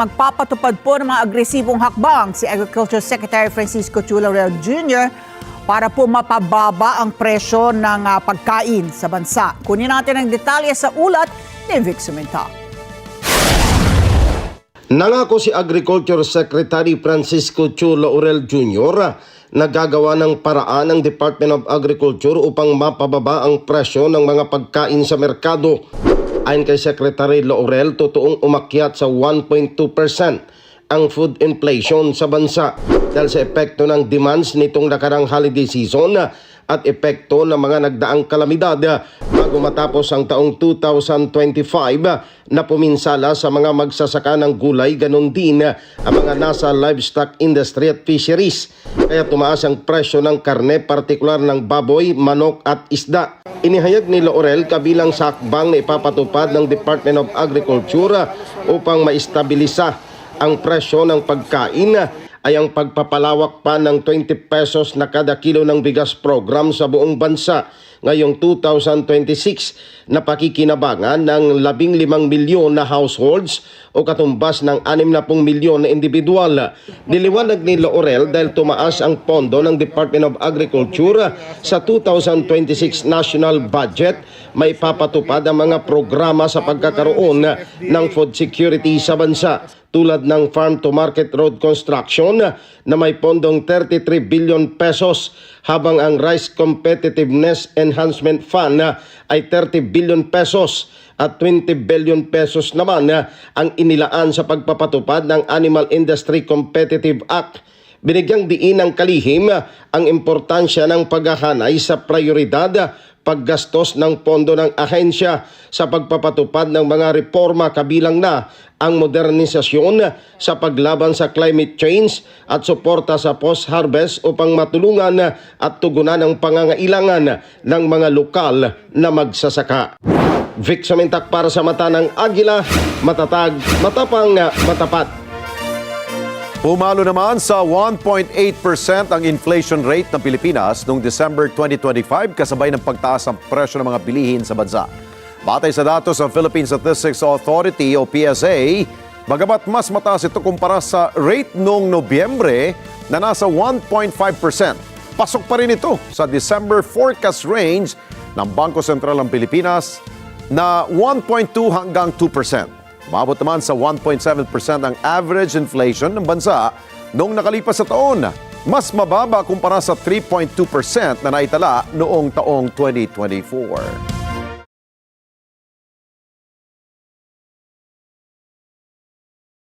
Magpapatupad po ng mga agresibong hakbang si Agriculture Secretary Francisco Chu Laurel Jr. para po mapababa ang presyo ng pagkain sa bansa. Kunin natin ang detalye sa ulat ni Vic Sumenta. Nangako si Agriculture Secretary Francisco Chu Laurel Jr. na gagawa ng paraan ng Department of Agriculture upang mapababa ang presyo ng mga pagkain sa merkado. Ayon kay Secretary Laurel, totoong umakyat sa 1.2% ang food inflation sa bansa dahil sa epekto ng demands nitong nakarang holiday season at epekto ng mga nagdaang kalamidad bago matapos ang taong 2025 na puminsala sa mga magsasaka ng gulay, ganon din ang mga nasa livestock industry at fisheries. Kaya tumaas ang presyo ng karne, partikular ng baboy, manok at isda. Inihayag ni Laurel kabilang sa hakbang na ipapatupad ng Department of Agriculture upang maistabilisa ang presyo ng pagkain ay ang pagpapalawak pa ng 20 pesos na kada kilo ng bigas program sa buong bansa ngayong 2026 na pakikinabangan ng 15 milyon na households o katumbas ng 60 milyon na individual. Niliwanag ni Laurel dahil tumaas ang pondo ng Department of Agriculture sa 2026 national budget, may papatupad ang mga programa sa pagkakaroon ng food security sa bansa tulad ng Farm to Market Road Construction na may pondong 33 billion pesos habang ang Rice Competitiveness Enhancement Fund ay 30 billion pesos at 20 billion pesos naman ang inilaan sa pagpapatupad ng Animal Industry Competitive Act. Binigyang diin ng kalihim ang importansya ng paghahanay sa prioridad paggastos ng pondo ng ahensya sa pagpapatupad ng mga reforma kabilang na ang modernisasyon sa paglaban sa climate change at suporta sa post-harvest upang matulungan at tugunan ang pangangailangan ng mga lokal na magsasaka. Vic Sumenta para sa Mata ng Agila, matatag, matapang, matapat. Pumalo naman sa 1.8% ang inflation rate ng Pilipinas noong December 2025 kasabay ng pagtaas ng presyo ng mga bilihin sa bansa. Batay sa datos ng Philippine Statistics Authority o PSA, bagamat mas mataas ito kumpara sa rate noong Nobyembre na nasa 1.5%. Pasok pa rin ito sa December forecast range ng Bangko Sentral ng Pilipinas na 1.2 hanggang 2%. Maabot naman sa 1.7% ang average inflation ng bansa noong nakalipas sa taon. Mas mababa kumpara sa 3.2% na naitala noong taong 2024.